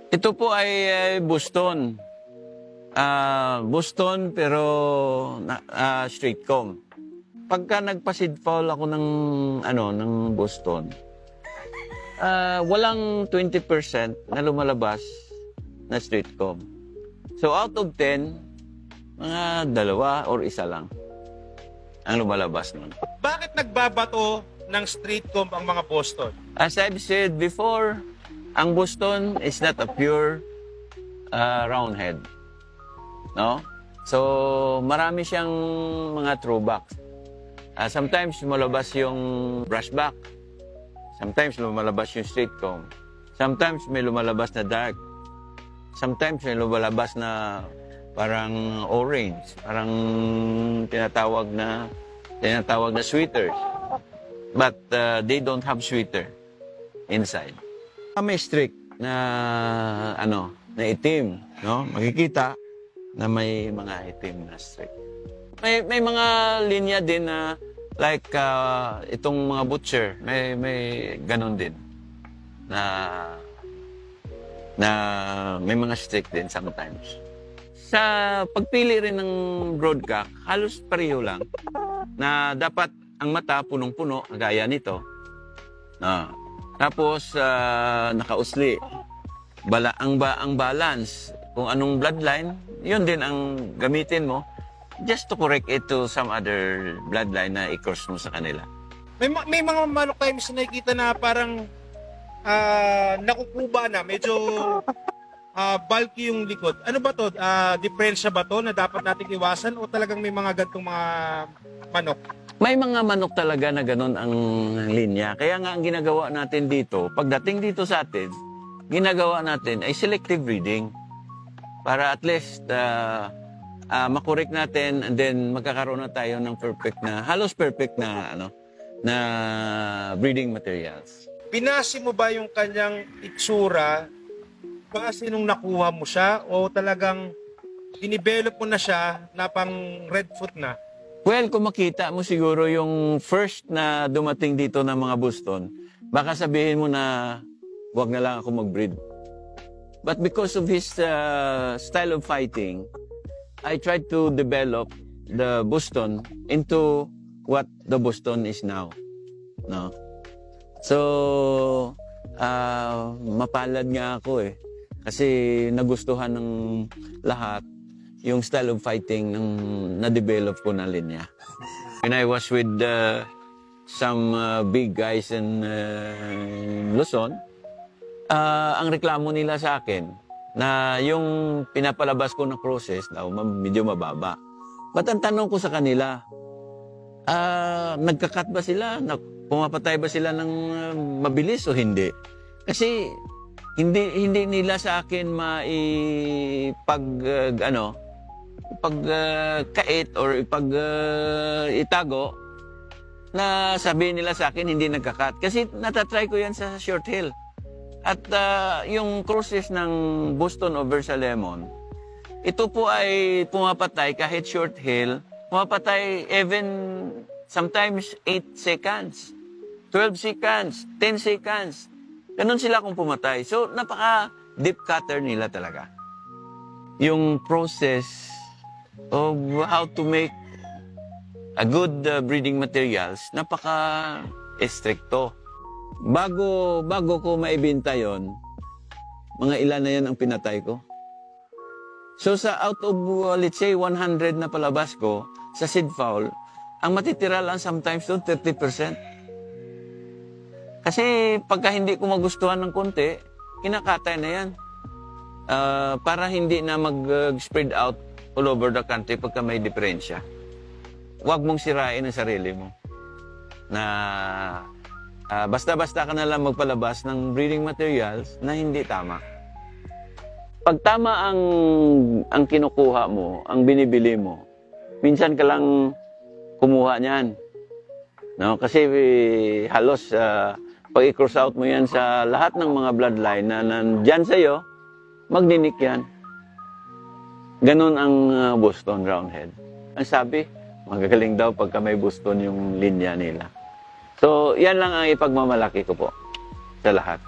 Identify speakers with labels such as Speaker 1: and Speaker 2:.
Speaker 1: Ito po ay Boston. Boston pero straight comb. Pagka nagpa-seed foul ako ng Boston, walang 20% na lumalabas na straight comb. So out of 10, mga 2 or 1 lang ang lumalabas nun.
Speaker 2: Bakit nagbabato ng straight comb ang mga Boston?
Speaker 1: As I've said before, ang Boston is not a pure round head. No? So, marami siyang mga throwbacks. Sometimes lumalabas yung brushback. Sometimes lumalabas yung straight comb. Sometimes may lumalabas na dark. Sometimes may lumalabas na parang orange, parang tinatawag na sweeters. But they don't have sweeter inside. May streak na na itim, no? Makikita na may mga itim na streak. May mga linya din na like itong mga butcher, may ganon din na may mga streak din sometimes. Sa pagpili rin ng broadcock, halos pareho lang na dapat ang mata punong-puno, gaya nito. Tapos nakausli. Ang balance, kung anong bloodline, yun din ang gamitin mo just to correct it to some other bloodline na i-cross mo sa kanila.
Speaker 2: May mga manok tayo minsan nakikita na parang nakukuba na, medyo bulky yung likod. Ano ba to? Diferensya ba to na dapat nating iwasan o talagang may mga gantong mga manok?
Speaker 1: May mga manok talaga na ganun ang linya. Kaya nga ang ginagawa natin dito, pagdating dito sa atin, ginagawa natin ay selective breeding. Para at least makorek natin and then magkakaroon na tayo ng halos perfect na breeding materials.
Speaker 2: Pinasi mo ba yung kanyang itsura base nung nakuha mo siya o talagang dinivelop mo na siya na pang redfoot na?
Speaker 1: Well, kung makita mo siguro yung first na dumating dito ng mga Boston, baka sabihin mo na wag na lang ako mag-breed. But because of his style of fighting, I tried to develop the Boston into what the Boston is now. No? So, mapalad nga ako eh. Kasi nagustuhan ng lahat yung style of fighting ng na-develop ko na linya. When I was with some big guys in Luzon, ang reklamo nila sa akin na yung pinapalabas ko na crosses daw medyo mababa. But ang tanong ko sa kanila, nagkakat ba sila? Pumapatay ba sila ng mabilis o hindi? Kasi hindi nila sa akin pagkait or itago na sabihin nila sa akin hindi nagkakat. Kasi natatry ko yan sa short hill. At yung crosses ng Boston over sa Lemon, ito po ay pumapatay kahit short hill, pumapatay even sometimes 8 seconds, 12 seconds, 10 seconds. Ganun sila kung pumatay. So, napaka-deep cutter nila talaga. Yung process of how to make a good breeding materials, napaka-estricto. Bago ko maibenta yon, mga ilan na yan ang pinatay ko. So, out of, let's say, 100 na palabas ko sa seed foul, ang matitira lang sometimes doon 30%. Kasi pagka hindi ko magustuhan ng konti, kinakatay na yan. Para hindi na mag-spread out all over the country pagka may diferensya. Huwag mong sirain ang sarili mo. Na basta-basta ka na lang magpalabas ng breeding materials na hindi tama. Pag tama ang kinukuha mo, ang binibili mo, minsan ka lang kumuha niyan. No? Kasi halos pag i-cross out mo yan sa lahat ng mga bloodline na nandyan sa'yo, magninik yan. Ganon ang Boston Roundhead. Ang sabi, magagaling daw pagka may Boston yung linya nila. So, yan lang ang ipagmamalaki ko po sa lahat.